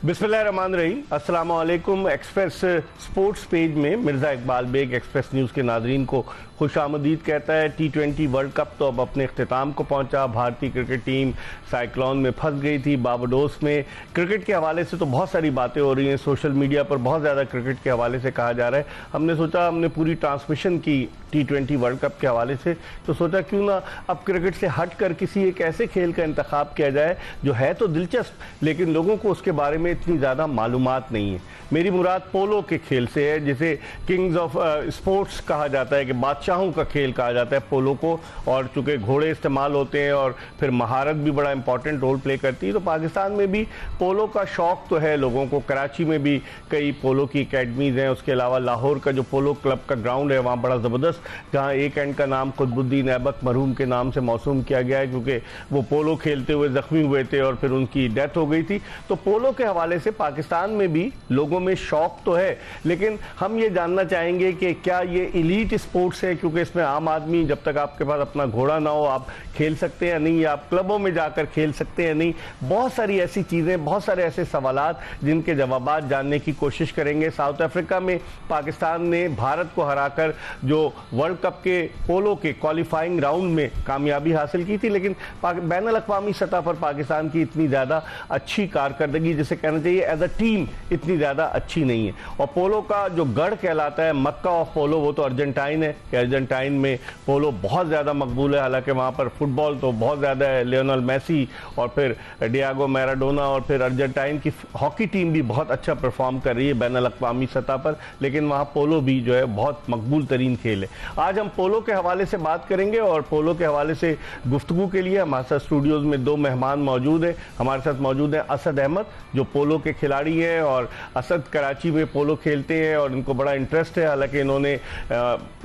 बिस्मिल्लाहिर्रहमानिर्रहीम। अस्सलाम वालेकुम। एक्सप्रेस स्पोर्ट्स पेज में मिर्ज़ा इकबाल बेग एक्सप्रेस न्यूज़ के नाज़रीन को खुशामदीद कहता है। T20 वर्ल्ड कप तो अब अपने अख्तिताम को पहुंचा। भारतीय क्रिकेट टीम साइक्लोन में फंस गई थी बारबाडोस में। क्रिकेट के हवाले से तो बहुत सारी बातें हो रही हैं, सोशल मीडिया पर बहुत ज़्यादा क्रिकेट के हवाले से कहा जा रहा है। हमने सोचा, हमने पूरी ट्रांसमिशन की T20 वर्ल्ड कप के हवाले से, तो सोचा क्यों ना अब क्रिकेट से हट कर किसी एक ऐसे खेल का इंतखाब किया जाए जो है तो दिलचस्प लेकिन लोगों को उसके बारे में इतनी ज़्यादा मालूमात नहीं है। मेरी मुराद पोलो के खेल से है, जिसे किंग्स ऑफ स्पोर्ट्स कहा जाता है, कि बादशाहों का खेल कहा जाता है पोलो को। और चूँकि घोड़े इस्तेमाल होते हैं और फिर महारत भी बड़ा इंपॉर्टेंट रोल प्ले करती है, तो पाकिस्तान में भी पोलो का शौक़ तो है लोगों को। कराची में भी कई पोलो की अकेडमीज़ हैं। उसके अलावा लाहौर का जो पोलो क्लब का ग्राउंड है वहाँ बड़ा ज़बरदस्त, जहाँ एक एंड का नाम कुतुबुद्दीन ऐबक मरहूम के नाम से मौसूम किया गया है, क्योंकि वो पोलो खेलते हुए ज़ख्मी हुए थे और फिर उनकी डेथ हो गई थी। तो पोलो के हवाले से पाकिस्तान में भी लोगों में शौक़ तो है, लेकिन हम ये जानना चाहेंगे कि क्या ये इलीट स्पोर्ट्स है, क्योंकि इसमें आम आदमी, जब तक आपके पास अपना घोड़ा ना हो, आप खेल सकते हैं नहीं, आप क्लबों में जाकर खेल सकते हैं नहीं। बहुत सारी ऐसी चीज़ें, बहुत सारे ऐसे सवालात जिनके जवाबात जानने की कोशिश करेंगे। साउथ अफ्रीका में पाकिस्तान ने भारत को हराकर जो वर्ल्ड कप के पोलो के क्वालिफाइंग राउंड में कामयाबी हासिल की थी, लेकिन बैनुल अक़वामी सतह पर पाकिस्तान की इतनी ज़्यादा अच्छी कारकर्दगी, जिसे कहना चाहिए एज अ टीम, इतनी ज़्यादा अच्छी नहीं है। और पोलो का जो गढ़ कहलाता है, मक्का ऑफ पोलो, वो तो अर्जेंटाइन है कि अर्जेंटाइन में पोलो बहुत ज़्यादा मकबूल है। हालांकि वहाँ पर फुटबॉल तो बहुत ज़्यादा है, लियोनेल मेसी और फिर डियागो मैराडोना, और फिर अर्जेंटाइन की हॉकी टीम भी बहुत अच्छा परफॉर्म कर रही है बैनुल अक़वामी सतह पर, लेकिन वहाँ पोलो भी जो है बहुत मकबूल तरीन खेल है। आज हम पोलो के हवाले से बात करेंगे और पोलो के हवाले से गुफ्तगू के लिए हमारे साथ स्टूडियोज़ में दो मेहमान मौजूद हैं। हमारे साथ मौजूद हैं असद अहमद, जो पोलो के खिलाड़ी हैं, और असद कराची में पोलो खेलते हैं और इनको बड़ा इंटरेस्ट है। हालांकि इन्होंने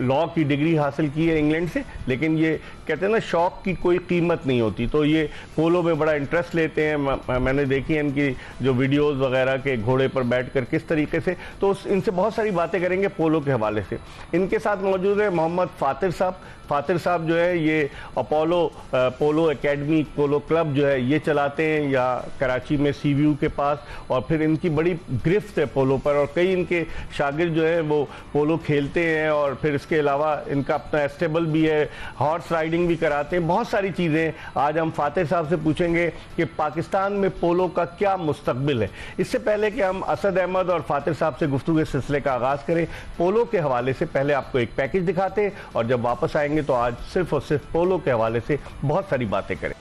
लॉ की डिग्री हासिल की है इंग्लैंड से, लेकिन ये कहते हैं ना, शौक़ की कोई कीमत नहीं होती, तो ये पोलो में बड़ा इंटरेस्ट लेते हैं। मैंने देखी है इनकी जो वीडियोज़ वगैरह के घोड़े पर बैठ कर किस तरीके से, तो इनसे बहुत सारी बातें करेंगे पोलो के हवाले से। इनके साथ मौजूद है मोहम्मद फातिर साहब। फातिर साहब जो है ये अपोलो पोलो एकेडमी, पोलो क्लब जो है ये चलाते हैं या कराची में सीव्यू के पास, और फिर इनकी बड़ी गिरफ्त है पोलो पर, और कई इनके शागिर्द जो है वो पोलो खेलते हैं। और फिर इसके अलावा इनका अपना एस्टेबल भी है, हॉर्स राइडिंग भी कराते हैं, बहुत सारी चीज़ें आज हम फातिर साहब से पूछेंगे कि पाकिस्तान में पोलो का क्या मुस्तकबिल है। इससे पहले कि हम असद अहमद और फातिर साहब से गुफ्तगू के सिलसिले का आगाज़ करें, पोलो के हवाले से पहले आपको एक पैकेज दिखाते हैं, और जब वापस आएंगे तो आज सिर्फ और सिर्फ पोलो के हवाले से बहुत सारी बातें करें।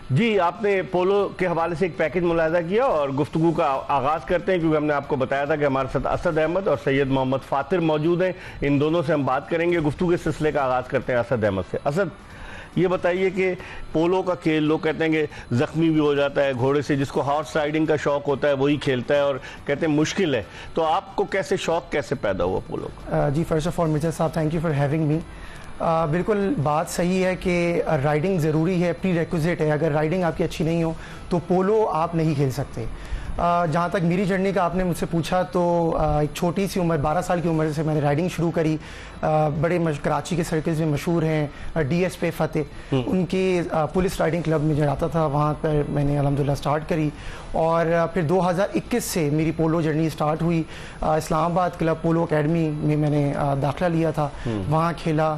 जी, आपने पोलो के हवाले से एक पैकेज मुलाहिजा किया और गुफ्तगू का आगाज़ करते हैं, क्योंकि हमने आपको बताया था कि हमारे साथ असद अहमद और सैयद मोहम्मद फातिर मौजूद हैं। इन दोनों से हम बात करेंगे। गुफ्तगू के सिलसिले का आगाज़ करते हैं असद अहमद से। असद, ये बताइए कि पोलो का खेल, लोग कहते हैं कि ज़ख्मी भी हो जाता है घोड़े से, जिसको हॉर्स राइडिंग का शौक़ होता है वही खेलता है, और कहते हैं मुश्किल है, तो आपको कैसे शौक़ कैसे पैदा हुआ पोलो का? जी, फर्स्ट ऑफ ऑल मिर्जा साहब, thank you for having me. बिल्कुल बात सही है कि राइडिंग ज़रूरी है, प्री रिक्विजिट है। अगर राइडिंग आपकी अच्छी नहीं हो तो पोलो आप नहीं खेल सकते। जहाँ तक मेरी जर्नी का आपने मुझसे पूछा, तो एक छोटी सी उम्र, 12 साल की उम्र से मैंने राइडिंग शुरू करी। बड़े कराची के सर्कल्स में मशहूर हैं DSP फतेह, उनकी पुलिस राइडिंग क्लब में जो आता था, वहाँ पर मैंने अल्हम्दुलिल्लाह स्टार्ट करी। और फिर 2021 से मेरी पोलो जर्नी स्टार्ट हुई। इस्लामाबाद क्लब पोलो अकेडमी में मैंने दाखिला लिया था, वहाँ खेला।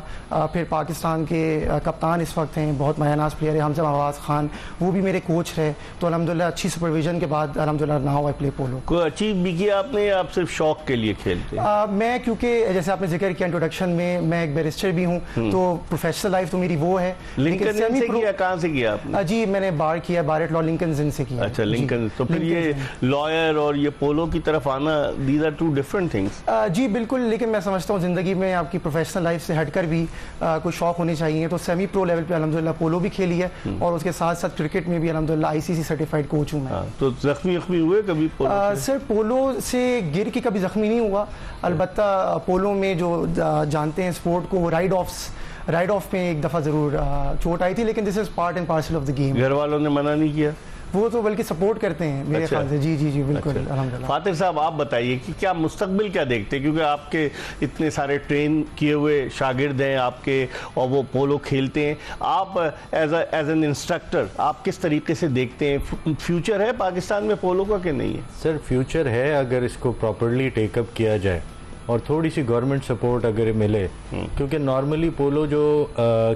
फिर पाकिस्तान के कप्तान इस वक्त हैं, बहुत मायानाज प्लेयर है, हमजा आवाज़ खान, वो भी मेरे कोच रहे। तो अल्हम्दुलिल्लाह अच्छी सुपरविजन के बाद अल्हम्दुलिल्लाह नाउ आई प्ले पोलो। कोई अचीव भी किया आपने या आप सिर्फ शौक़ के लिए खेलते हैं? मैं, क्योंकि जैसे आपने जिक्र किया इंट्रोडक्शन में, मैं एक बैरिस्टर भी हूँ, तो प्रोफेशनल लाइफ तो मेरी वो है। लिंकन से किया? कहाँ से किया आपने? जी, मैंने बार किया, बार एट लॉ लिंकन से किया। अच्छा, लिंकन। तो फिर ये लॉयर और ये पोलो की तरफ आना, these are two different things. जी बिल्कुल, लेकिन मैं समझता हूँ ज़िंदगी में आपकी प्रोफेशनल लाइफ से हटकर भी कोई शौक़ होने चाहिए। तो सेमी प्रो लेवल पे अल्हम्दुलिल्लाह पोलो भी खेली है, और उसके साथ साथ क्रिकेट में भी अल्हम्दुलिल्लाह ICC सर्टिफाइड कोच हूँ मैं। तो ज़ख्मी हुए कभी पोलो? सर, पोलो से गिर के कभी ज़ख्मी नहीं हुआ। अलबत्ता पोलो में जो जानते हैं स्पोर्ट को, राइड ऑफ में एक दफ़ा ज़रूर चोट आई थी, लेकिन this is part and parcel of the game. घर वालों ने मना नहीं किया? वो तो बल्कि सपोर्ट करते हैं मेरे अच्छा। ख्याल से। जी जी जी बिल्कुल, अल्हम्दुलिल्लाह। फातिर साहब, आप बताइए कि क्या मुस्तकबिल क्या देखते हैं, क्योंकि आपके इतने सारे ट्रेन किए हुए शागिर्द हैं आपके और वो पोलो खेलते हैं, आप एज एन इंस्ट्रक्टर आप किस तरीके से देखते हैं? फ्यूचर है पाकिस्तान में पोलो का कि नहीं है? सर फ्यूचर है अगर इसको प्रॉपरली टेकअप किया जाए और थोड़ी सी गवर्नमेंट सपोर्ट अगर मिले, क्योंकि नॉर्मली पोलो जो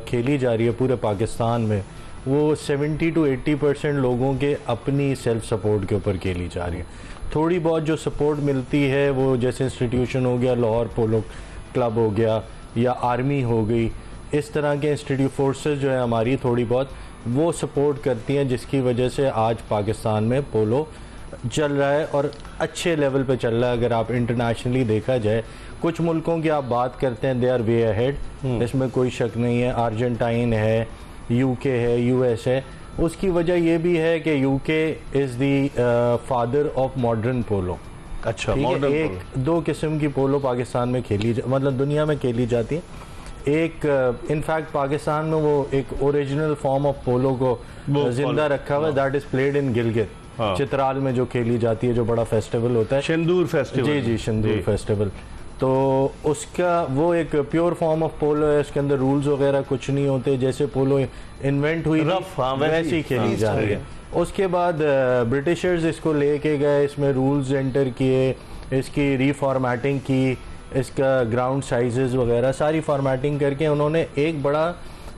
खेली जा रही है पूरे पाकिस्तान में वो 70 to 80% लोगों के अपनी सेल्फ सपोर्ट के ऊपर खेली जा रही है। थोड़ी बहुत जो सपोर्ट मिलती है वो जैसे इंस्टीट्यूशन हो गया, लाहौर पोलो क्लब हो गया या आर्मी हो गई, इस तरह के इंस्टीट्यूट फोर्सेस जो है हमारी थोड़ी बहुत वो सपोर्ट करती हैं, जिसकी वजह से आज पाकिस्तान में पोलो चल रहा है और अच्छे लेवल पे चल रहा है। अगर आप इंटरनेशनली देखा जाए, कुछ मुल्कों की आप बात करते हैं दे आर वे अहेड, इसमें कोई शक नहीं है। अर्जेंटाइन है, यूके है, यूएस है। उसकी वजह ये भी है कि UK is the father of modern polo. अच्छा, ठीक है, मॉडर्न एक दो किस्म की पोलो पाकिस्तान में मतलब दुनिया में खेली जाती है। एक इनफैक्ट पाकिस्तान में वो एक ओरिजिनल फॉर्म ऑफ पोलो को जिंदा रखा हुआ है, that is played in Gilgit, Chitral में जो खेली जाती है, जो बड़ा फेस्टिवल होता है, सिंदूर फेस्टिवल। जी जी, सिंदूर फेस्टिवल। तो उसका वो एक प्योर फॉर्म ऑफ पोलो है, उसके अंदर रूल्स वगैरह कुछ नहीं होते, जैसे पोलो इन्वेंट हुई रफ, हाँ, वैसी खेली जा रही है। उसके बाद ब्रिटिशर्स इसको लेके गए, इसमें रूल्स एंटर किए, इसकी रीफॉर्मेटिंग की, इसका ग्राउंड साइजेस वगैरह सारी फॉर्मेटिंग करके उन्होंने एक बड़ा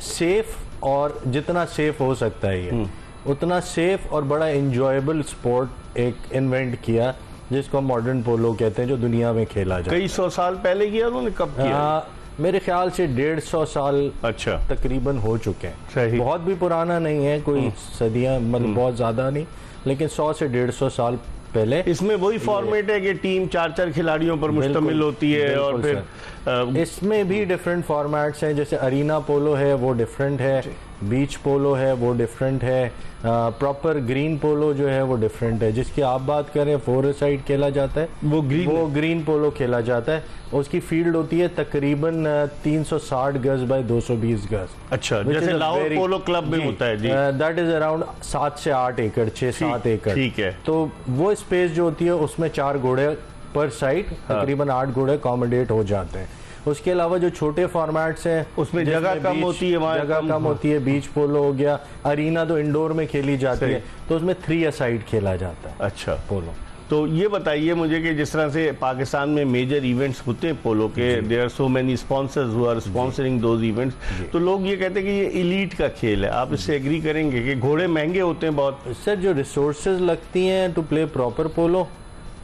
सेफ, और जितना सेफ हो सकता है ये उतना सेफ और बड़ा इंजॉयबल स्पोर्ट एक इन्वेंट किया, जिसको मॉडर्न पोलो कहते हैं, जो दुनिया में खेला जाता है। कई 100 साल पहले किया उन्होंने? कब किया? मेरे ख्याल से 150 साल अच्छा तकरीबन हो चुके हैं। सही। बहुत भी पुराना नहीं है, कोई सदियां, मतलब बहुत ज़्यादा नहीं, लेकिन 100 से 150 साल पहले। इसमें वही फॉर्मेट है कि टीम 4-4 खिलाड़ियों पर मुश्तमिल होती है, और फिर इसमें भी डिफरेंट फॉर्मेट्स हैं, जैसे अरीना पोलो है वो डिफरेंट है, बीच पोलो है वो डिफरेंट है, प्रॉपर ग्रीन पोलो जो है वो डिफरेंट है। जिसकी आप बात करें 4 साइड खेला जाता है, वो ग्रीन पोलो खेला जाता है। उसकी फील्ड होती है तकरीबन 360 गज बाय 220 गज। अच्छा, जैसे लाहौर पोलो क्लब में होता है जी, दैट इज अराउंड 7 से 8 एकड़, 6-7 एकड़। ठीक है। तो वो स्पेस जो होती है उसमें 4 घोड़े पर साइड, तकरीबन 8 घोड़े अकोमोडेट हो जाते हैं। उसके अलावा जो छोटे फॉर्मेट्स हैं उसमें जगह कम होती है, जगह कम होती है। बीच पोलो हो गया, अरीना तो इंडोर में खेली जाती है, तो उसमें 3 a साइड खेला जाता है। अच्छा, पोलो। तो ये बताइए मुझे कि जिस तरह से पाकिस्तान में मेजर इवेंट्स होते हैं पोलो के, there are so many sponsors who are sponsoring those events, तो लोग ये कहते हैं कि ये इलीट का खेल है। आप इससे एग्री करेंगे कि घोड़े महंगे होते हैं बहुत? सर, जो रिसोर्सेज लगती हैं टू प्ले प्रॉपर पोलो,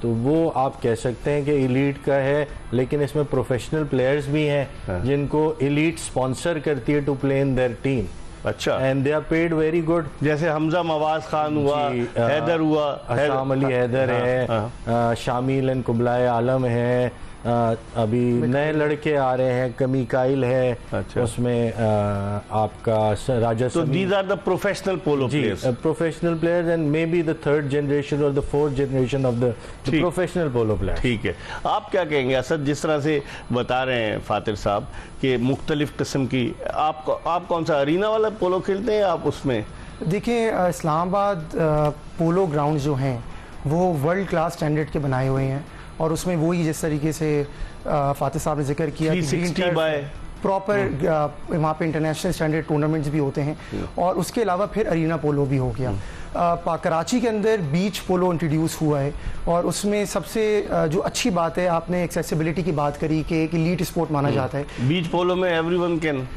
तो वो आप कह सकते हैं कि इलीट का है, लेकिन इसमें प्रोफेशनल प्लेयर्स भी हैं जिनको इलीट स्पॉन्सर करती है to play in their team. अच्छा, and they are paid very good. जैसे हमजा मवाज खान हुआ, हैदर हुआ, असाम अली हैदर है, शामिल एंड कुबलाए आलम है, अभी नए लड़के आ रहे हैं, कमीकाइल है। अच्छा। उसमें आपका राजा तो these are the professional polo players, professional players, and may be the 3rd generation और the 4th generation of the professional polo player. ठीक है। आप क्या कहेंगे असद, जिस तरह से बता रहे हैं फातिर साहब कि मुख्तलिफ किस्म की, आप कौन सा अरीना वाला पोलो खेलते हैं आप उसमें? देखिए, इस्लामाबाद पोलो ग्राउंड जो हैं वो वर्ल्ड क्लास स्टैंडर्ड के बनाए हुए हैं, और उसमें वही जिस तरीके से फातिह साहब ने जिक्र किया 360 बाय प्रॉपर वहाँ पे इंटरनेशनल स्टैंडर्ड टूर्नामेंट्स भी होते हैं, और उसके अलावा फिर अरीना पोलो भी हो गया। कराची के अंदर बीच पोलो इंट्रोड्यूस हुआ है, और उसमें सबसे जो अच्छी बात है, आपने एक्सेसिबिलिटी की बात करी कि एक एलीट स्पोर्ट माना जाता है। बीच पोलो में एवरीवन कैन,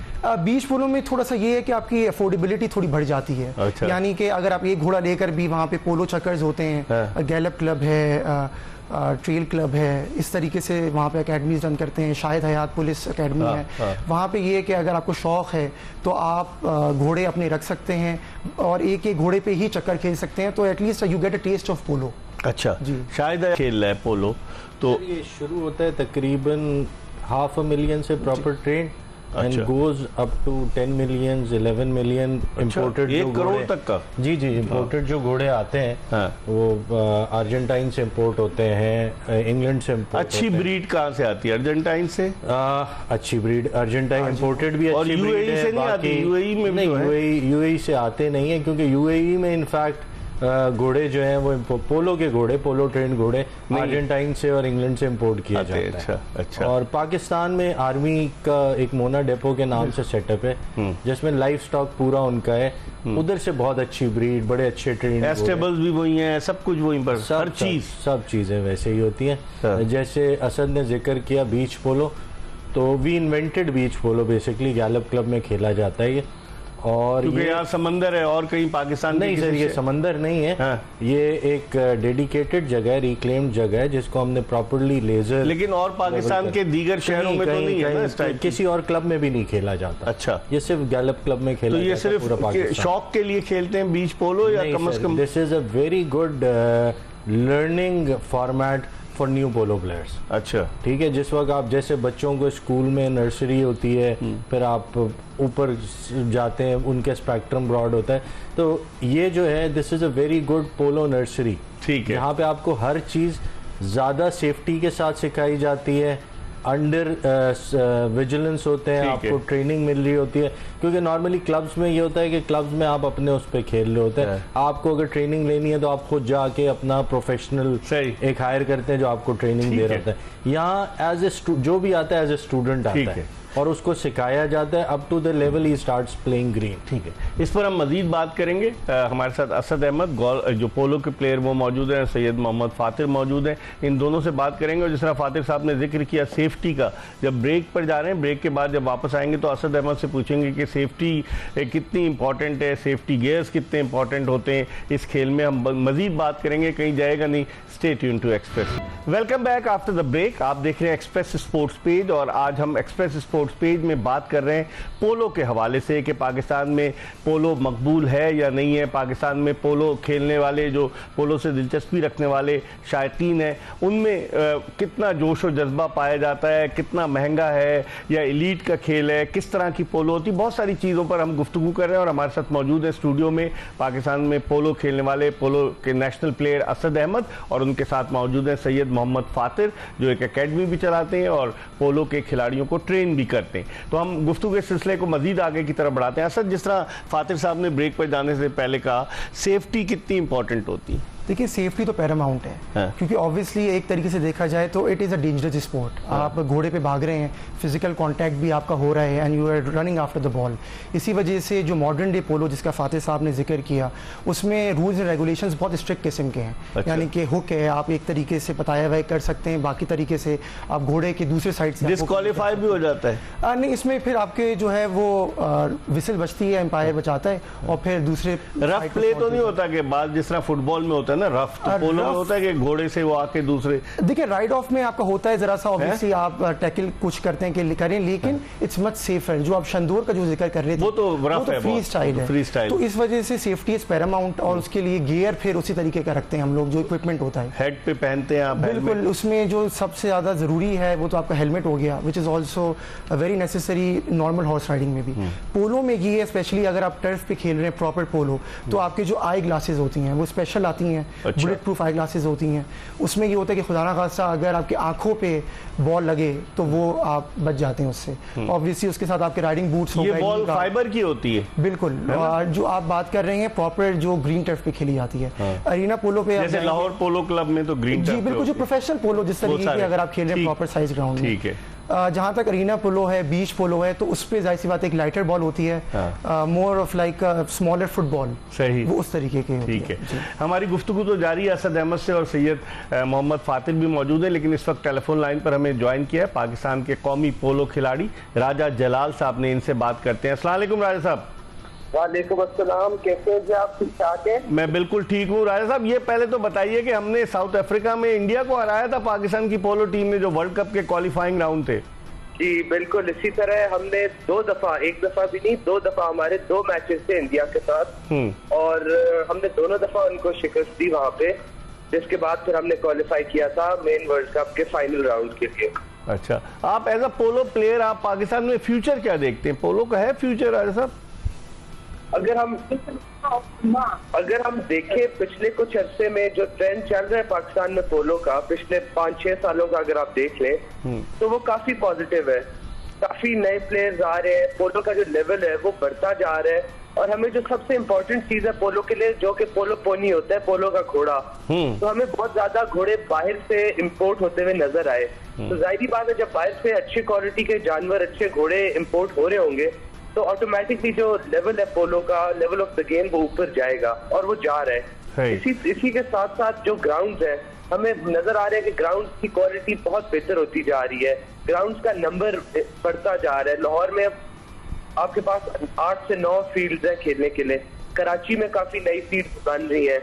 बीच पोलो में थोड़ा सा ये है कि आपकी अफोर्डेबिलिटी थोड़ी बढ़ जाती है। अच्छा। यानी कि अगर आप एक घोड़ा लेकर भी वहाँ पे पोलो चक्कर्स होते हैं, गैलप क्लब है, ट्रेल क्लब है, इस तरीके से वहाँ पे एकेडमीज रन करते हैं, शायद हयात पुलिस एकेडमी है। वहाँ पे ये है कि अगर आपको शौक़ है तो आप घोड़े अपने रख सकते हैं और एक एक घोड़े पे ही चक्कर खेल सकते हैं, तो at least you get a taste of polo. अच्छा जी, शायद खेल रहा है पोलो। तो ये शुरू होता है तकरीबन 500,000 से proper train, and goes up to 10 million 11 million imported. 1 crore तक का? जी जी, इम्पोर्टेड जो घोड़े आते हैं वो अर्जेंटाइन से इम्पोर्ट होते हैं, इंग्लैंड से इम्पोर्ट। अच्छी ब्रीड कहाँ से आती है? अर्जेंटाइन से? अच्छी ब्रीड अर्जेंटाइन इम्पोर्टेड भी, और अच्छी यूएई से नहीं आती? यूएई में नहीं, यूएई से आते नहीं है, क्योंकि यूएई में इनफैक्ट घोड़े जो हैं वो पोलो के घोड़े, पोलो ट्रेंड घोड़े अर्जेंटाइन से और इंग्लैंड से इंपोर्ट किया जाता है। अच्छा। और पाकिस्तान में आर्मी का एक मोना डेपो के नाम से सेटअप है जिसमें लाइफ स्टॉक पूरा उनका है। उधर से बहुत अच्छी ब्रीड, बड़े अच्छे ट्रेन, एस्टेबल्स भी वही हैं, सब कुछ वहीं पर, हर चीज, सब चीजें वैसे ही होती हैं। जैसे असद ने जिक्र किया बीच पोलो, तो we invented beach polo, basically gallop club में खेला जाता है ये। और क्योंकि यहाँ समंदर है और कहीं पाकिस्तान नहीं सर, ये समंदर नहीं है। हाँ। ये एक डेडिकेटेड जगह है, रिक्लेम्ड जगह है जिसको हमने प्रॉपर्ली लेजर, लेकिन और पाकिस्तान के दीगर शहरों में तो नहीं है ना इस टाइप, किसी और क्लब में भी नहीं खेला जाता। अच्छा, ये सिर्फ गैलप क्लब में खेला तो ये जाता है पूरा सिर्फ पाकिस्तान। शौक के लिए खेलते हैं बीच पोलो या कम से कम? This is a very good learning format for new polo players. अच्छा, ठीक है। जिस वक्त आप जैसे बच्चों को स्कूल में नर्सरी होती है, फिर आप ऊपर जाते हैं, उनके स्पेक्ट्रम ब्रॉड होता है, तो ये जो है this is a very good polo nursery. ठीक है, यहाँ पे आपको हर चीज़ ज़्यादा सेफ्टी के साथ सिखाई जाती है, अंडर विजिलेंस होते हैं, आपको ट्रेनिंग मिल रही होती है। क्योंकि नॉर्मली क्लब्स में ये होता है कि क्लब्स में आप अपने उस पर खेल रहे होते हैं, आपको अगर ट्रेनिंग लेनी है तो आप खुद जाके अपना प्रोफेशनल एक हायर करते हैं जो आपको ट्रेनिंग दे रहा होता है। यहाँ एज ए जो भी आता है एज ए स्टूडेंट आता है और उसको सिखाया जाता है अप टू द लेवल ही स्टार्ट्स प्लेइंग ग्रीन। ठीक है, इस पर हम मजीद बात करेंगे। हमारे साथ असद अहमद जो पोलो के प्लेयर वो मौजूद हैं, सैयद मोहम्मद फातिर मौजूद हैं, इन दोनों से बात करेंगे। और जिस तरह फातिर साहब ने जिक्र किया सेफ्टी का, जब ब्रेक पर जा रहे हैं, ब्रेक के बाद जब वापस आएंगे तो असद अहमद से पूछेंगे कि सेफ्टी कितनी इंपॉर्टेंट है, सेफ्टी गियर्स कितने इंपॉर्टेंट होते हैं इस खेल में। हम मजीद बात करेंगे, कहीं जाएगा नहीं। Stay tune to express. Welcome back after the break. आप देख रहे हैं एक्सप्रेस स्पोर्ट्स पेज और आज हम एक्सप्रेस स्पोर्ट्स पेज में बात कर रहे हैं पोलो के हवाले से कि पाकिस्तान में पोलो मकबूल है या नहीं है। पाकिस्तान में पोलो खेलने वाले, जो पोलो से दिलचस्पी रखने वाले शायकीन हैं, उनमें कितना जोश और जज्बा पाया जाता है, कितना महंगा है या एलीट का खेल है, किस तरह की पोलो होती है, बहुत सारी चीज़ों पर हम गुफ्तगू कर रहे हैं। और हमारे साथ मौजूद है स्टूडियो में पाकिस्तान में पोलो खेलने वाले पोलो के नेशनल प्लेयर असद अहमद, और उनके साथ मौजूद है सैयद मोहम्मद फातिर जो एक एकेडमी भी चलाते हैं और पोलो के खिलाड़ियों को ट्रेन भी करते हैं। तो हम गुफ्तगू के सिलसिले को मजीद आगे की तरफ बढ़ाते हैं। असद, जिस तरह फातिर साहब ने ब्रेक पर जाने से पहले कहा, सेफ्टी कितनी इंपॉर्टेंट होती है? देखिए, सेफ्टी तो पैरामाउंट है। हाँ। क्योंकि ऑब्वियसली एक तरीके से देखा जाए तो it is a dangerous sport. हाँ। आप घोड़े पे भाग रहे हैं, फिजिकल कांटेक्ट भी आपका हो रहा है and you are running after the ball. इसी वजह से जो मॉडर्न डे पोलो जिसका फातिर साहब ने जिक्र किया, उसमें रूल्स एंड रेगुलेशंस बहुत स्ट्रिक्ट किस्म के हैं। अच्छा। यानी कि हुक है, आप एक तरीके से बताया हुआ कर सकते हैं, बाकी तरीके से आप घोड़े के दूसरे साइड से डिस्क्वालीफाई भी हो जाता है। नहीं, इसमें फिर आपके जो है वो विसिल बजती है, एम्पायर बचाता है और फिर दूसरे रफ प्ले तो नहीं होता कि बाद जिस तरह फुटबॉल में होता है ना रफ, तो होता है कि घोड़े से वो आके दूसरे। देखिए, राइड ऑफ में आपका होता है जरा सा, ऑब्वियसली आप टैकल कुछ करते हैं कि करें, लेकिन इट्स मच सेफर। जो आप शंदूर का जो जिक्र कर रहे थे वो तो रफ है, फ्री स्टाइल है, फ्री स्टाइल। तो इस वजह से सेफ्टी इज पैरामाउंट और उसके लिए गियर फिर उसी तरीके का रखते हैं हम लोग, जो इक्विपमेंट होता है हेड पे पहनते हैं आप। बिल्कुल, उसमें जो सबसे ज्यादा जरूरी है वो तो आपका हेलमेट हो गया, which is also very necessary normal horse riding में भी। पोलो में ये है, स्पेशली अगर आप टर्फ पे खेल रहे हैं प्रॉपर पोलो, तो आपके जो आई ग्लासेस होती हैं वो स्पेशल आती हैं, बुलेट प्रूफ आई ग्लासेस होती हैं। उसमें ये होता है कि खुदा ना खास्ता अगर आपकी आंखों पे बॉल लगे तो वो आप बच जाते हैं उससे। ऑब्वियसली उसके साथ आपके राइडिंग बूट्स हो गए। ये बॉल फाइबर की होती है? बिल्कुल। जो आप बात कर रहे हैं प्रॉपर जो ग्रीन टर्फ पे खेली जाती है। अरीना पोलो पे जैसे लाहौर पोलो क्लब में तो ग्रीन टर्फ, जी बिल्कुल, जो प्रोफेशनल पोलो जिस तरीके की अगर आप खेल रहे हैं प्रॉपर साइज ग्राउंड में। ठीक है। जहाँ तक अरीना पोलो है, बीच पोलो है, तो उस पर जाहिर सी बात एक लाइटर बॉल होती है, more of like smaller football. सही, वो उस तरीके के। ठीक है। हमारी गुफ्तगू तो जारी है असद अहमद से, और सैयद मोहम्मद फातिर भी मौजूद है, लेकिन इस वक्त टेलीफोन लाइन पर हमें ज्वाइन किया है पाकिस्तान के कौमी पोलो खिलाड़ी राजा जलाल साहब ने। इनसे बात करते हैं। अस्सलाम वालेकुम राजा साहब। वालेकुम अस्सलाम, कैसे हैं आप? ठीक ठाक है? मैं बिल्कुल ठीक हूँ। राजा साहब, ये पहले तो बताइए कि हमने साउथ अफ्रीका में इंडिया को हराया था पाकिस्तान की पोलो टीम ने, जो वर्ल्ड कप के क्वालिफाइंग राउंड थे। जी बिल्कुल, इसी तरह हमने दो दफा, एक दफा भी नहीं, दो दफा हमारे दो मैचेस थे इंडिया के साथ, और हमने दोनों दफा उनको शिकस्त दी वहाँ पे, जिसके बाद फिर हमने क्वालिफाई किया था मेन वर्ल्ड कप के फाइनल राउंड के लिए। अच्छा, आप एज अ पोलो प्लेयर आप पाकिस्तान में फ्यूचर क्या देखते हैं? पोलो का है फ्यूचर राजा साहब? अगर हम देखें पिछले कुछ अरसे में जो ट्रेंड चल रहा है पाकिस्तान में पोलो का, पिछले 5-6 सालों का अगर आप देख लें तो वो काफी पॉजिटिव है। काफी नए प्लेयर्स आ रहे हैं, पोलो का जो लेवल है वो बढ़ता जा रहा है, और हमें जो सबसे इम्पोर्टेंट चीज है पोलो के लिए, जो कि पोलो पोनी होता है, पोलो का घोड़ा, तो हमें बहुत ज्यादा घोड़े बाहर से इंपोर्ट होते हुए नजर आए। तो जाहिर बात है जब बाहर से अच्छे क्वालिटी के जानवर, अच्छे घोड़े इंपोर्ट हो रहे होंगे तो ऑटोमेटिकली जो लेवल है पोलो का, लेवल ऑफ द गेम, वो ऊपर जाएगा और वो जा रहा है। इसी के साथ साथ जो ग्राउंड है, हमें नजर आ रहा है कि ग्राउंड की क्वालिटी बहुत बेहतर होती जा रही है, ग्राउंड का नंबर बढ़ता जा रहा है। लाहौर में आपके पास 8 से 9 फील्ड्स हैं खेलने के लिए, कराची में काफी नई फील्ड्स बन रही हैं।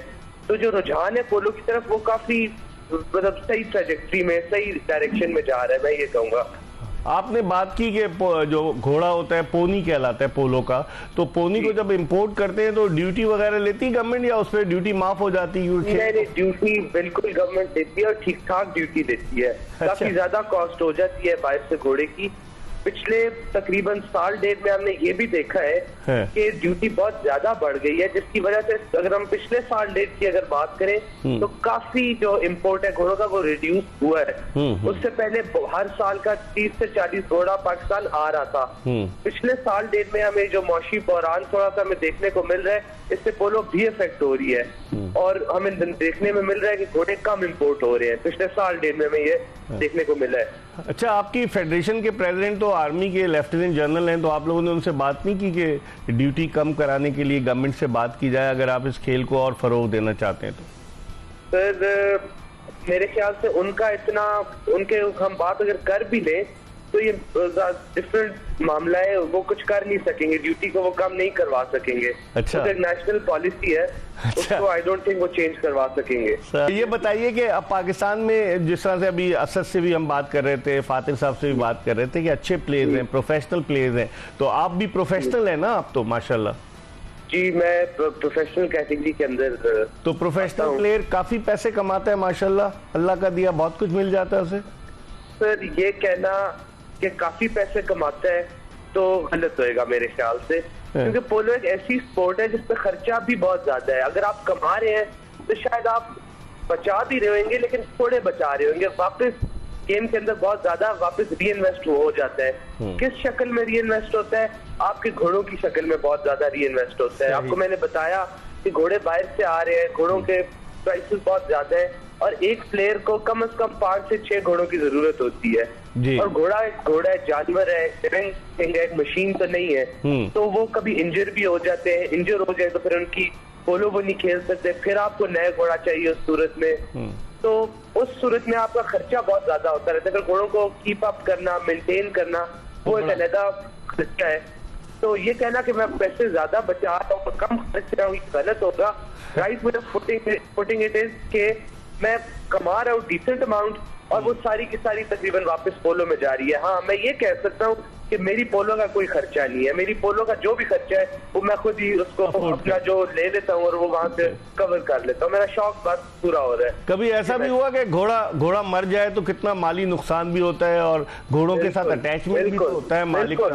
तो जो रुझान है पोलो की तरफ वो काफी मतलब सही ट्रैजेक्टरी में, सही डायरेक्शन में जा रहा है, मैं ये कहूँगा। आपने बात की कि जो घोड़ा होता है पोनी कहलाता है पोलो का, तो पोनी को जब इंपोर्ट करते हैं तो ड्यूटी वगैरह लेती है गवर्नमेंट या उस पर ड्यूटी माफ हो जाती है? नहीं, ड्यूटी बिल्कुल गवर्नमेंट देती है और ठीक ठाक ड्यूटी देती है। काफी ज्यादा कॉस्ट हो जाती है बाहर से घोड़े की। पिछले तकरीबन साल डेढ़ में हमने ये भी देखा है कि ड्यूटी बहुत ज्यादा बढ़ गई है, जिसकी वजह से अगर हम पिछले साल डेढ़ की अगर बात करें तो काफी जो इंपोर्ट है घोड़ों का वो रिड्यूस हुआ है। उससे पहले हर साल का 30 से 40 घोड़ा पाकिस्तान आ रहा था। पिछले साल डेढ़ में हमें जो मौसमी बहरान थोड़ा सा हमें देखने को मिल रहा है, इससे पोलो भी इफेक्ट हो रही है और हमें देखने में मिल रहा है कि घोड़े कम इंपोर्ट हो रहे हैं। पिछले साल डेढ़ में हमें ये देखने को मिला है। अच्छा, आपकी फेडरेशन के प्रेसिडेंट तो आर्मी के लेफ्टिनेंट जनरल हैं, तो आप लोगों ने उनसे बात नहीं की कि ड्यूटी कम कराने के लिए गवर्नमेंट से बात की जाए अगर आप इस खेल को और फरोग देना चाहते हैं तो? सर मेरे ख्याल से उनका इतना, उनके हम बात अगर कर भी लें तो ये डिफरेंट मामला है, वो कुछ कर नहीं सकेंगे, ड्यूटी को वो कम नहीं करवा सकेंगे। अच्छा। तो एक नेशनल पॉलिसी है, उसको आई डोंट थिंक वो चेंज करवा सकेंगे। ये बताइए कि अब पाकिस्तान में जिस तरह से अभी असद से भी हम बात कर रहे थे, फातिह साहब से भी बात कर रहे थे कि अच्छे प्लेयर्स हैं, प्रोफेशनल प्लेयर्स हैं, तो आप भी प्रोफेशनल हैं ना आप तो माशाल्लाह? जी मैं प्रोफेशनल कैटेगरी के अंदर। तो प्रोफेशनल प्लेयर काफी पैसे कमाता है माशाल्लाह, अल्लाह का दिया बहुत कुछ मिल जाता है उसे। सर ये कहना कि काफी पैसे कमाता है तो गलत होएगा मेरे ख्याल से, क्योंकि पोलो एक ऐसी स्पोर्ट है जिसपे खर्चा भी बहुत ज्यादा है। अगर आप कमा रहे हैं तो शायद आप बचा भी रहे होंगे, लेकिन थोड़े बचा रहे होंगे, वापस गेम के अंदर बहुत ज्यादा वापस री इन्वेस्ट हो जाता है। किस शक्ल में री इन्वेस्ट होता है? आपके घोड़ों की शक्ल में बहुत ज्यादा री इन्वेस्ट होता है। आपको मैंने बताया कि घोड़े बाहर से आ रहे हैं, घोड़ों के प्राइसेस बहुत ज्यादा है और एक प्लेयर को कम से कम 5 से 6 घोड़ों की जरूरत होती है। और घोड़ा है, जानवर है, एक मशीन तो नहीं है। तो वो कभी इंजर भी हो जाते हैं, इंजर हो जाए तो फिर उनकी पोलो वो नहीं खेल सकते, फिर आपको नया घोड़ा चाहिए उस सूरत में। तो उस सूरत में आपका खर्चा बहुत ज्यादा होता रहता है। अगर घोड़ों को कीप अप करना, मेंटेन करना, वो एक अलग खर्चा है। तो ये कहना कि मैं पैसे ज्यादा बचा रहा हूँ, कम खर्च रहा हूँ, गलत होगा। Right way of putting it is के मैं कमा रहा हूँ डिसेंट अमाउंट और वो सारी की सारी तकरीबन वापस पोलो में जा रही है। हाँ, मैं ये कह सकता हूँ कि मेरी पोलो का कोई खर्चा नहीं है। मेरी पोलो का जो भी खर्चा है वो मैं खुद ही उसको अपना जो ले लेता हूँ और वो वहां से कवर कर लेता हूँ। मेरा शौक बस पूरा हो रहा है। कभी ऐसा भी हुआ कि घोड़ा मर जाए तो कितना माली नुकसान भी होता है और घोड़ों के साथ अटैचमेंट भी तो होता है मालिक का?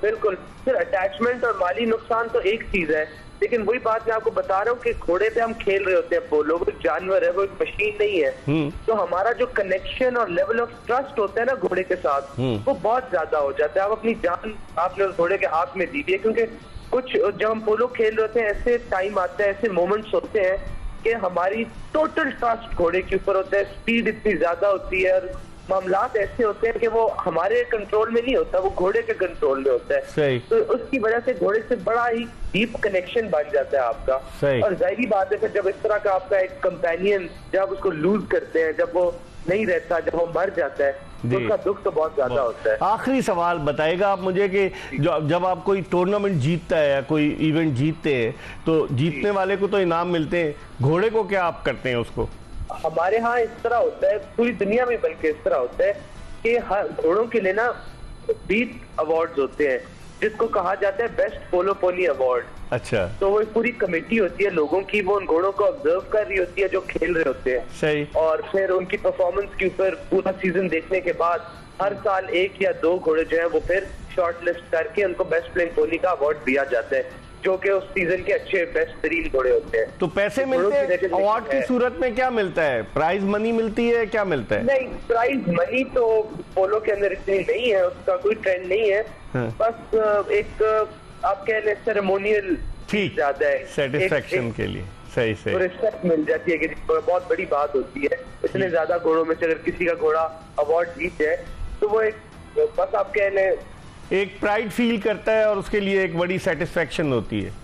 बिल्कुल फिर अटैचमेंट और माली नुकसान तो एक चीज है, लेकिन वही बात मैं आपको बता रहा हूँ कि घोड़े पे हम खेल रहे होते हैं, पोलो वो जानवर है, वो एक मशीन नहीं है। तो हमारा जो कनेक्शन और लेवल ऑफ ट्रस्ट होता है ना घोड़े के साथ, वो बहुत ज्यादा हो जाता है। आप अपनी जान आपने उस घोड़े के हाथ में दी है, क्योंकि कुछ जब हम पोलो खेल रहे होते हैं ऐसे टाइम आते हैं, ऐसे मोमेंट्स होते हैं कि हमारी टोटल ट्रस्ट घोड़े के ऊपर होता है, स्पीड इतनी ज्यादा होती है और मामलात ऐसे होते हैं कि वो हमारे कंट्रोल में नहीं होता, वो घोड़े के कंट्रोल में होता है। सही। तो उसकी वजह से घोड़े से बड़ा ही डीप कनेक्शन बन जाता है आपका। सही। और जाहिर बात है कि जब इस तरह का आपका एक कंपेनियन जब उसको लूज करते हैं, जब वो नहीं रहता, जब वो मर जाता है, तो उसका दुख तो बहुत ज्यादा होता है। आखिरी सवाल बताएगा आप मुझे कि जब आप कोई टूर्नामेंट जीतता है या कोई इवेंट जीतते हैं तो जीतने वाले को तो इनाम मिलते हैं, घोड़े को क्या आप करते हैं उसको? हमारे यहाँ इस तरह होता है, पूरी दुनिया में बल्कि इस तरह होता है कि हर घोड़ों के लिए ना 20 अवार्ड्स होते हैं, जिसको कहा जाता है बेस्ट पोलो पोनी अवार्ड। अच्छा। तो वो पूरी कमेटी होती है लोगों की, वो उन घोड़ों को ऑब्जर्व कर रही होती है जो खेल रहे होते हैं। सही। और फिर उनकी परफॉर्मेंस के ऊपर पूरा सीजन देखने के बाद हर साल 1 या 2 घोड़े जो है वो फिर शॉर्ट लिस्ट करके उनको बेस्ट प्लेइंग पोनी का अवार्ड दिया जाता है, जो कि उस सीजन के अच्छे बेस्ट तरीन घोड़े होते हैं। तो पैसे मिलते हैं अवार्ड की सूरत में? क्या मिलता है? प्राइज मनी मिलती है? क्या मिलता है? नहीं, प्राइज मनी तो पोलो के अंदर इतनी नहीं है, उसका कोई ट्रेंड नहीं है। बस एक आप कह लें सेरेमोनियल ठीक, ज्यादा है, सेटिस्फेक्शन के लिए। सही सही, रिस्पेक्ट मिल जाती है कि बहुत बड़ी बात होती है। इतने ज्यादा घोड़ों में से अगर किसी का घोड़ा अवार्ड जीत जाए तो वो एक, बस आप कह लें, एक प्राइड फील करता है और उसके लिए एक बड़ी सेटिस्फेक्शन होती है।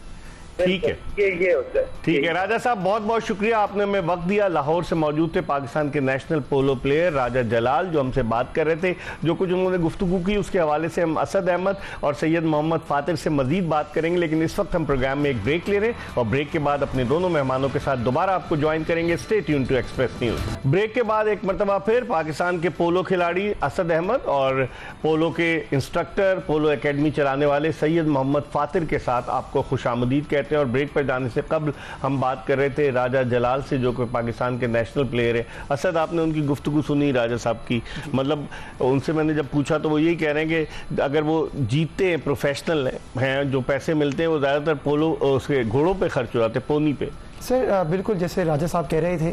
ठीक है, ये होता है। ठीक है राजा साहब, बहुत बहुत शुक्रिया, आपने हमें वक्त दिया। लाहौर से मौजूद थे पाकिस्तान के नेशनल पोलो प्लेयर राजा जलाल, जो हमसे बात कर रहे थे। जो कुछ उन्होंने गुफ्तगू की उसके हवाले से हम असद अहमद और सैयद मोहम्मद फातिर से मजीद बात करेंगे, लेकिन इस वक्त हम प्रोग्राम में एक ब्रेक ले रहे हैं और ब्रेक के बाद अपने दोनों मेहमानों के साथ दोबारा आपको ज्वाइन करेंगे। Stay tune to express news. Break के बाद एक मरतबा फिर पाकिस्तान के पोलो खिलाड़ी असद अहमद और पोलो के इंस्ट्रक्टर, पोलो एकेडमी चलाने वाले सैयद मोहम्मद फातिर के साथ आपको खुशामदीद कहते हैं। और ब्रेक पर जाने से कबल हम बात कर रहे थे राजा जलाल से, जो कि पाकिस्तान के नेशनल प्लेयर है। असद, आपने उनकी गुफ्तगू सुनी राजा साहब की, मतलब उनसे मैंने जब पूछा तो वो यही कह रहे हैं कि अगर वो जीतते हैं, प्रोफेशनल हैं, जो पैसे मिलते हैं वो ज़्यादातर पोलो उसके घोड़ों पे खर्च हो जाते हैं, पोनी पे। सर बिल्कुल जैसे राजा साहब कह रहे थे,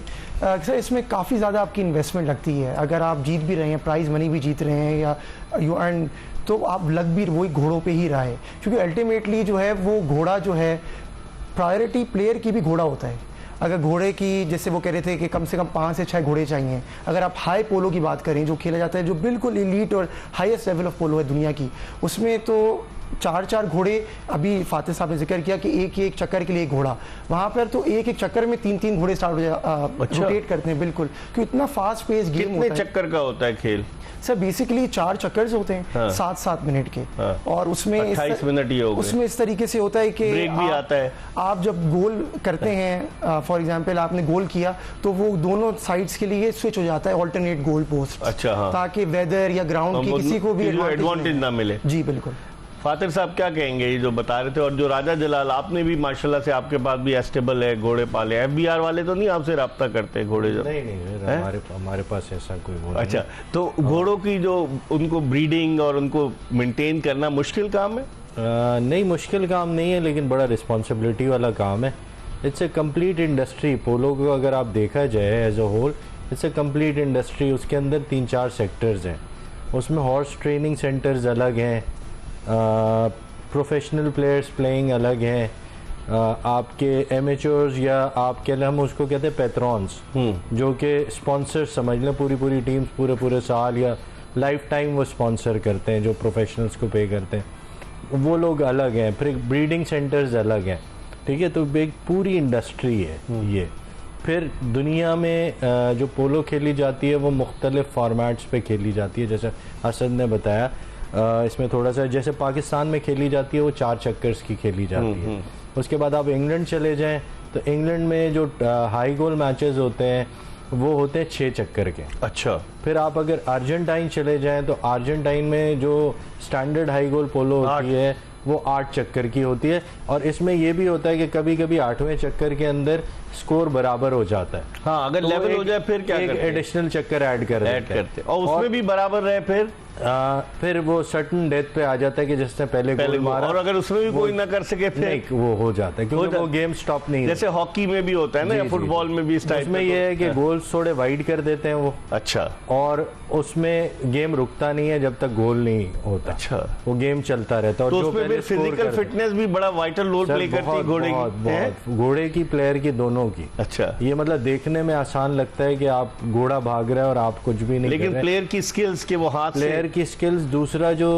सर इसमें काफ़ी ज़्यादा आपकी इन्वेस्टमेंट लगती है। अगर आप जीत भी रहे हैं, प्राइज़ मनी भी जीत रहे हैं या यू अर्न, तो आप लग भी वही घोड़ों पे ही रहा है, क्योंकि अल्टीमेटली जो है वो घोड़ा जो है प्रायोरिटी प्लेयर की भी घोड़ा होता है। अगर घोड़े की, जैसे वो कह रहे थे कि कम से कम 5 से 6 घोड़े चाहिए। अगर आप हाई पोलो की बात करें जो खेला जाता है, जो बिल्कुल एलीट और हाईएस्ट लेवल ऑफ पोलो है दुनिया की, उसमें तो 4 घोड़े, अभी फातिह साहब ने जिक्र किया कि एक चक्कर के लिए एक घोड़ा, वहाँ पर तो एक चक्कर में 3 घोड़े स्टार्ट हो रोटेट करते हैं, बिल्कुल, क्योंकि इतना फास्ट पेस गेम होता है। कितने चक्कर का होता है खेल? सर बेसिकली 4 चक्कर्स होते हैं, हाँ। 7-7 मिनट के, हाँ। और उसमें 28 मिनट ही हो गए। उसमें इस तरीके से होता है कि ब्रेक भी आता है। आप जब गोल करते हैं, फॉर एग्जांपल आपने गोल किया तो वो दोनों साइड्स के लिए स्विच हो जाता है, ऑल्टरनेट गोल पोस्ट। अच्छा, हाँ। ताकि वेदर या ग्राउंड की किसी को भी एडवांटेज ना मिले। जी बिल्कुल। फातिर साहब क्या कहेंगे ये जो बता रहे थे? और जो राजा जलाल, आपने भी माशाल्लाह से आपके पास भी एस्टेबल है, घोड़े पाले, FBR वाले तो नहीं आपसे रब्ता करते घोड़े? जो नहीं, हमारे पास ऐसा कोई वो अच्छा, तो घोड़ों की जो उनको ब्रीडिंग और उनको मेंटेन करना मुश्किल काम है? नहीं, मुश्किल काम नहीं है, लेकिन बड़ा रिस्पॉन्सिबिलिटी वाला काम है। It's a complete industry. Polo को अगर आप देखा जाए as a whole, it's a complete industry. उसके अंदर 3-4 सेक्टर्स हैं। उसमें हॉर्स ट्रेनिंग सेंटर्स अलग हैं, प्रोफेशनल प्लेयर्स प्लेइंग अलग हैं, आपके एमेच्योर्स या आप कह लें, हम उसको कहते हैं पैट्रॉन्स, जो कि स्पॉन्सर समझ लें, पूरी टीम्स पूरे साल या लाइफ टाइम वो स्पॉन्सर करते हैं, जो प्रोफेशनल्स को पे करते हैं, वो लोग अलग हैं। फिर ब्रीडिंग सेंटर्स अलग हैं, ठीक है। तो एक पूरी इंडस्ट्री है ये। फिर दुनिया में जो पोलो खेली जाती है वो मुख्तलिफ फॉर्मेट्स पे खेली जाती है, जैसे असद ने बताया। इसमें थोड़ा सा जैसे पाकिस्तान में खेली जाती है वो 4 चक्कर्स की खेली जाती है। उसके बाद आप इंग्लैंड चले जाएं तो इंग्लैंड में जो हाई गोल मैचेस होते हैं वो होते हैं 6 चक्कर के। अच्छा। फिर आप अगर अर्जेंटाइन चले जाएं तो अर्जेंटाइन में जो स्टैंडर्ड हाई गोल पोलो होती है वो 8 चक्कर की होती है। और इसमें ये भी होता है कि कभी कभी 8वें चक्कर के अंदर स्कोर बराबर हो जाता है। हाँ, अगर तो लेवल हो जाए फिर क्या करते हैं? एडिशनल चक्कर ऐड करते हैं और उसमें भी बराबर रहे फिर वो सर्टन डेथ पे आ जाता है कि जिसने पहले गोल मारा, और अगर उसमें भी कोई ना कर सके फिर नहीं, वो हो जाता है, क्योंकि वो गेम स्टॉप नहीं, जैसे हॉकी में भी होता है ना, या फुटबॉल में भी इस टाइप में ये है कि गोल थोड़े वाइड कर देते हैं वो। अच्छा। और उसमें गेम रुकता नहीं है जब तक गोल नहीं होता। अच्छा। वो गेम चलता रहता है। तो उसमें फिर फिजिकल फिटनेस भी बड़ा वाइटल रोल प्ले करती है घोड़े की, घोड़े की, प्लेयर की, दोनों की। अच्छा। ये मतलब देखने में आसान लगता है कि आप घोड़ा भाग रहे हैं और आप कुछ भी नहीं, लेकिन प्लेयर की स्किल्स के वो हाथ, प्लेयर की स्किल्स। दूसरा जो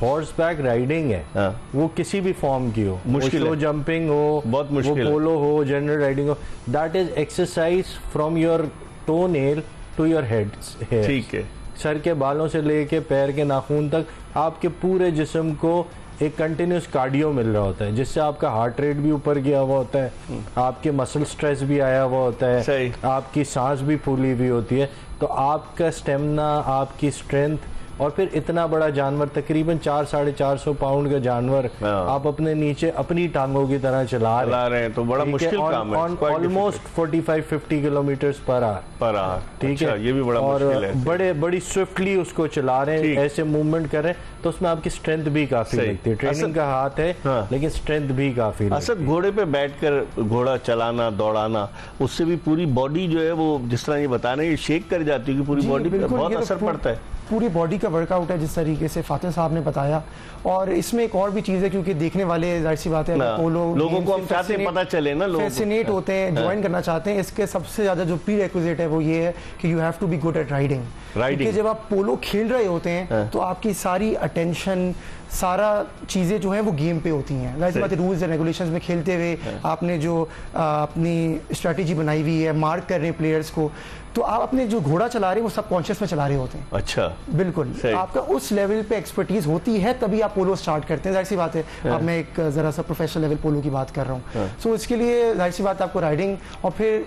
हॉर्स बैक राइडिंग है वो किसी भी फॉर्म की हो, मुश्किल है, जंपिंग हो, बहुत मुश्किल, वो पोलो हो, जनरल राइडिंग हो, that is exercise from your toe nail to your head. ठीक है। सर के बालों से लेके पैर के नाखून तक आपके पूरे जिस्म को एक कंटिन्यूस कार्डियो मिल रहा होता है, जिससे आपका हार्ट रेट भी ऊपर गया हुआ होता है, आपके मसल स्ट्रेस भी आया हुआ होता है, आपकी सांस भी फूली हुई होती है। तो आपका स्टेमिना, आपकी स्ट्रेंथ, और फिर इतना बड़ा जानवर, तकरीबन 400-450 पाउंड का जानवर आप अपने नीचे अपनी टांगों की तरह चला रहे हैं, तो बड़ा मुश्किल काम है। ऑलमोस्ट 45-50 किलोमीटर्स पर आवर, ठीक है। ये भी बड़ा मुश्किल है। बड़ी स्विफ्टली उसको चला रहे हैं, ऐसे मूवमेंट कर रहे हैं, तो उसमें आपकी स्ट्रेंथ भी काफी लगती है। ट्रेनिंग का हाथ है, लेकिन स्ट्रेंथ भी काफी। असद, घोड़े पे बैठकर घोड़ा चलाना, दौड़ाना, उससे भी पूरी बॉडी जो है वो, जिस तरह ये बता रहे हैं, शेक कर जाती है, पूरी बॉडी पे बहुत असर पड़ता है। पूरी बॉडी का वर्कआउट है जिस तरीके से फातिल साहब ने बताया। और इसमें एक और भी चीज़ है, क्योंकि देखने वाले जाहिर सी बात है पोलो लोगों को हम चाहते हैं पता चले ना, लोग फैसिनेट होते हैं, ज्वाइन करना चाहते हैं। इसके सबसे ज़्यादा जो प्री रिक्विजिट है वो ये है कि you have to be good at riding. क्योंकि जब आप पोलो खेल रहे होते हैं तो आपकी सारी अटेंशन, सारा चीज़ें जो हैं वो गेम पे होती हैं। वैसे बात है, रूल्स एंड रेगुलेशंस में खेलते हुए आपने जो अपनी स्ट्रेटजी बनाई हुई है, मार्क कर रहे हैं प्लेयर्स को, तो आप अपने जो घोड़ा चला रहे हैं वो सब कॉन्शियस में चला रहे होते हैं। अच्छा, बिल्कुल आपका उस लेवल पे एक्सपर्टीज होती है तभी आप पोलो स्टार्ट करते हैं। जाहिर सी बात है, अब मैं एक ज़रा सा प्रोफेशनल लेवल पोलो की बात कर रहा हूँ। सो इसके लिए जाहिर सी बात आपको राइडिंग और फिर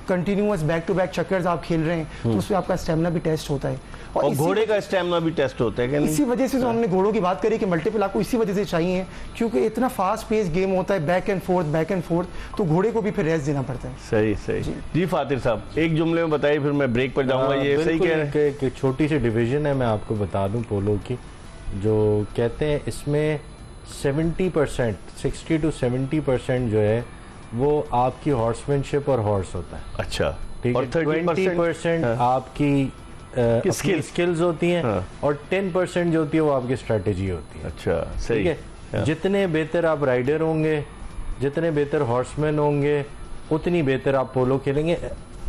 कंटिन्यूअस बैक टू बैक चक्कर्स आप खेल रहे हैं तो उसमें आपका स्टेमिना भी टेस्ट होता है। और घोड़े का स्टेमिना भी टेस्ट होता है। इसी वजह से जो हमने घोड़ों की बात करी कि मल्टीपल आपको इसी वजह से चाहिए, क्योंकि इतना फास्ट पेस गेम होता है, बैक एंड फोर्थ, तो घोड़े को भी फिर रेस्ट देना पड़ता है। सही जी फातिल साहब एक जुमले में बताइए, फिर मैं ब्रेक पर जाऊंगा। ये सही कह रहे हैं। एक छोटी सी डिवीजन है, मैं आपको बता दूं पोलो की, जो कहते हैं इसमें 70%, 60 to 70% जो है वो आपकी हॉर्समैनशिप और हॉर्स होता है। अच्छा, ठीक है। 20% आपकी स्किल्स होती हैं और 10% जो होती है वो आपकी स्ट्रेटेजी होती है। अच्छा, सही है। जितने बेहतर आप राइडर होंगे, जितने बेहतर हॉर्समैन होंगे, उतनी बेहतर आप पोलो खेलेंगे।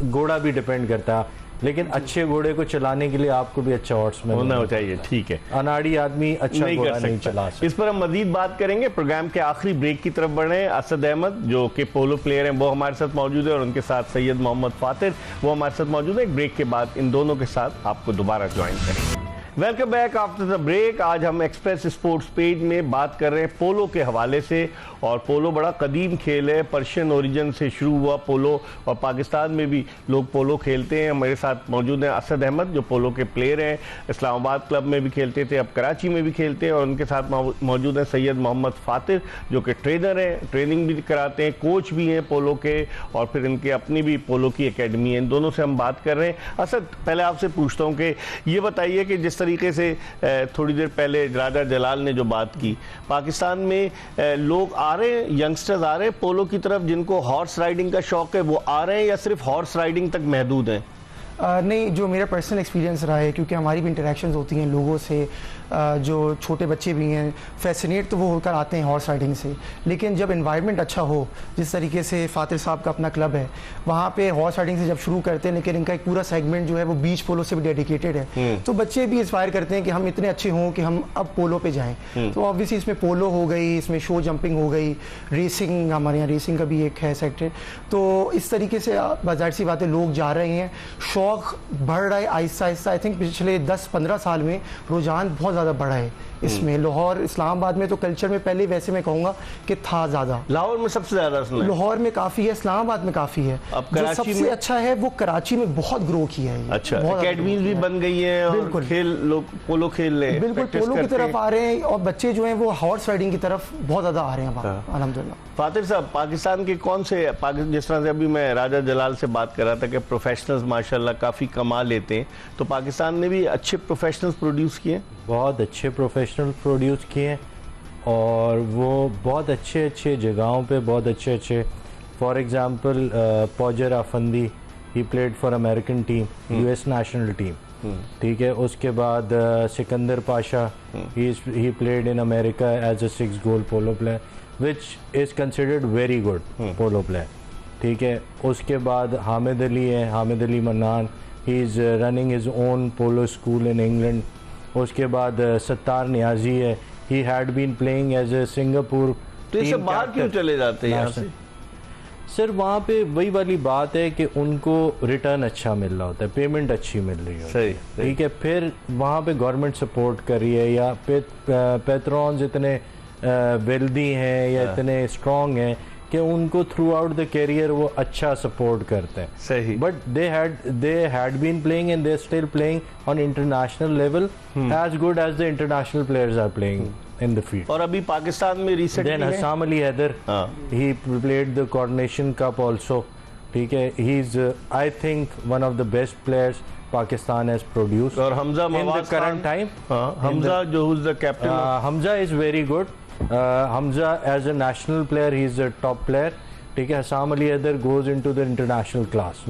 घोड़ा भी डिपेंड करता है, लेकिन अच्छे घोड़े को चलाने के लिए आपको भी अच्छा हॉर्समैन होना चाहिए। ठीक है, अनाड़ी आदमी अच्छा घोड़ा नहीं चला सकता। इस पर हम मजीद बात करेंगे। प्रोग्राम के आखिरी ब्रेक की तरफ बढ़े। असद अहमद जो कि पोलो प्लेयर हैं वो हमारे साथ मौजूद है और उनके साथ सैयद मोहम्मद फातिल वो हमारे साथ मौजूद है। एक ब्रेक के बाद इन दोनों के साथ आपको दोबारा ज्वाइन करेंगे। Welcome back after the break. आज हम एक्सप्रेस स्पोर्ट्स पेज में बात कर रहे हैं पोलो के हवाले से। और पोलो बड़ा कदीम खेल है, पर्शियन ओरिजिन से शुरू हुआ पोलो और पाकिस्तान में भी लोग पोलो खेलते हैं। हमारे साथ मौजूद हैं असद अहमद जो पोलो के प्लेयर हैं, इस्लामाबाद क्लब में भी खेलते थे, अब कराची में भी खेलते हैं। और उनके साथ मौजूद हैं सैयद मोहम्मद फातिल जो कि ट्रेनर हैं, ट्रेनिंग भी कराते हैं, कोच भी हैं पोलो के, और फिर इनके अपनी भी पोलो की एकेडमी है। इन दोनों से हम बात कर रहे हैं। असद, पहले आपसे पूछता हूँ कि ये बताइए कि जिस तरीके से थोड़ी देर पहले राजा जलाल ने जो बात की, पाकिस्तान में लोग आ रहे हैं, यंगस्टर्स आ रहे हैं पोलो की तरफ जिनको हॉर्स राइडिंग का शौक है, वो आ रहे हैं या सिर्फ हॉर्स राइडिंग तक महदूद हैं? नहीं, जो मेरा पर्सनल एक्सपीरियंस रहा है, क्योंकि हमारी भी इंटरेक्शंस होती हैं लोगों से, जो छोटे बच्चे भी हैं, फैसिनेट तो वो होकर आते हैं हॉर्स राइडिंग से। लेकिन जब इन्वायरमेंट अच्छा हो, जिस तरीके से फातिल साहब का अपना क्लब है, वहाँ पे हॉर्स राइडिंग से जब शुरू करते हैं, लेकिन इनका एक पूरा सेगमेंट जो है वो बीच पोलो से भी डेडिकेटेड है, तो बच्चे भी इंस्पायर करते हैं कि हम इतने अच्छे हों कि हम अब पोलो पे जाएँ। तो ऑब्वियसली इसमें पोलो हो गई, इसमें शो जंपिंग हो गई, रेसिंग, हमारे यहाँ रेसिंग का भी एक है सेक्टर। तो इस तरीके से ज़ाहिर सी बात है लोग जा रहे हैं, शौक बढ़ रहा है आहिस्ता आहिस्ता। आई थिंक पिछले 10-15 साल में रुझान बहुत ज़्यादा बढ़ा है इसमें। लाहौर, इस्लामाबाद में तो कल्चर में पहले वैसे मैं कहूँगा कि था ज़्यादा। लाहौर में सबसे ज़्यादा, लाहौर में काफ़ी है, इस्लामाबाद में काफ़ी है। अब जो सबसे अच्छा है वो कराची में बहुत ग्रो किया है। अच्छा, एकेडमीज भी बन गई हैं और बिल्कुल खेल, लोग पोलो खेल रहे हैं, बिल्कुल पोलो की तरफ आ रहे हैं, और बच्चे जो हैं वो हॉर्स राइडिंग की तरफ बहुत ज़्यादा आ रहे हैं अल्हम्दुलिल्लाह। फातिल साहब, पाकिस्तान के कौन से, जिस तरह से अभी मैं राजा जलाल से बात कर रहा था कि प्रोफेशनल्स माशाल्लाह काफ़ी कमा लेते हैं, तो पाकिस्तान ने भी अच्छे प्रोफेशनल्स प्रोड्यूस किए? बहुत अच्छे प्रोफेशनल प्रोड्यूस किए और वो बहुत अच्छे अच्छे जगहों पे बहुत अच्छे for example Pozar Afandi, he played for American team, US national team, ठीक है। उसके बाद Sikandar Pasha, he played in America as a 6 goal polo player which is considered very good polo player, ठीक है। उसके बाद हामिद अली है, Hamid Ali Mannan, he is running his own polo school in England. उसके बाद सत्तार नियाजी है, he had been playing as a Singapore. तो ये सब बाहर क्यों चले जाते हैं यहाँ से? सर वहाँ पे वही वाली बात है कि उनको रिटर्न अच्छा मिल रहा होता है, पेमेंट अच्छी मिल रही है, सही, ठीक है। फिर वहाँ पे गवर्नमेंट सपोर्ट कर रही है, या पेट्रॉन्स इतने वेल्दी हैं या इतने स्ट्रॉन्ग हैं कि उनको थ्रू आउट द करियर वो अच्छा सपोर्ट करते हैं, सही। But they had been playing and they still playing on international level as good as the international players are playing in the field. और अभी पाकिस्तान में recently then Hassam Ali Haider, he played the Coronation Cup also, ठीक है। he is I think one of the best players Pakistan has produced. और Hamza in the current time, Hamza जो who's the captain, Hamza is very good. Hamza as a national player he is a top player, ठीक है, Hasam Ali Haider goes into the international class,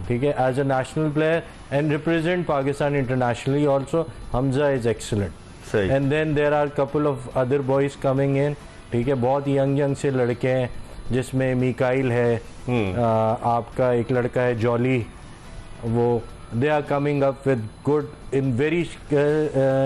ठीक है, as a national player and represent Pakistan internationally also. Hamza is excellent. सही. And then there are couple of other boys coming in, ठीक है, बहुत young से लड़के हैं जिसमें मिकाइल है, आपका एक लड़का है जॉली, वो they are coming up with good in very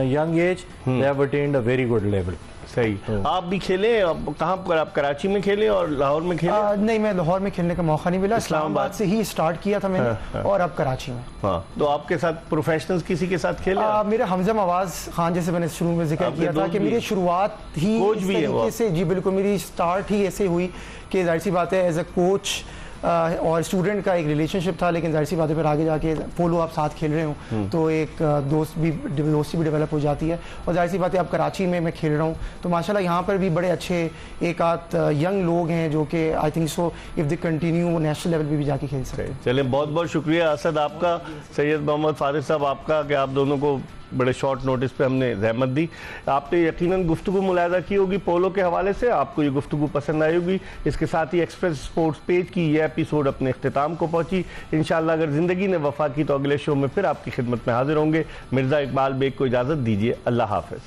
young age. They have attained a very good level. सही. आप भी खेले, कहाँ पर? आप कराची में खेले और लाहौर में खेले? नहीं, मैं लाहौर में खेलने का मौका नहीं मिला, इस्लामाबाद से ही स्टार्ट किया था मैंने. और अब कराची में. हाँ, तो आपके साथ प्रोफेशनल्स किसी के साथ खेले? मेरे हमजा मवाज खान, जैसे मैंने शुरू में जिक्र किया था कि मेरी शुरुआत ही कोच भी है से, जी बिल्कुल, मेरी स्टार्ट ही ऐसे हुई कि जाहिर सी बात है एज अ कोच और स्टूडेंट का एक रिलेशनशिप था, लेकिन जाहिर सी बात है फिर आगे जाके पोलो आप साथ खेल रहे हो तो एक दोस्ती भी डेवलप हो जाती है. और जाहिर सी बात है अब कराची में मैं खेल रहा हूँ तो माशाल्लाह यहाँ पर भी बड़े अच्छे एक आध यंग लोग हैं जो कि I think so if they continue national level पे भी जाके खेल सकते हैं. चलें, बहुत बहुत शुक्रिया असद आपका, सैयद मोहम्मद फारिस साहब आपका, कि आप दोनों को बड़े शॉर्ट नोटिस पे हमने रहमत दी. आपने यकीनन गुफ्तगू मुलाहिजा की होगी पोलो के हवाले से, आपको ये गुफ्तगू पसंद आई होगी. इसके साथ ही एक्सप्रेस स्पोर्ट्स पेज की ये एपिसोड अपने इख्तिताम को पहुंची. इंशाअल्लाह अगर ज़िंदगी ने वफा की तो अगले शो में फिर आपकी खिदमत में हाजिर होंगे. मिर्ज़ा इकबाल बेग को इजाज़त दीजिए. अल्लाह हाफ़िज़.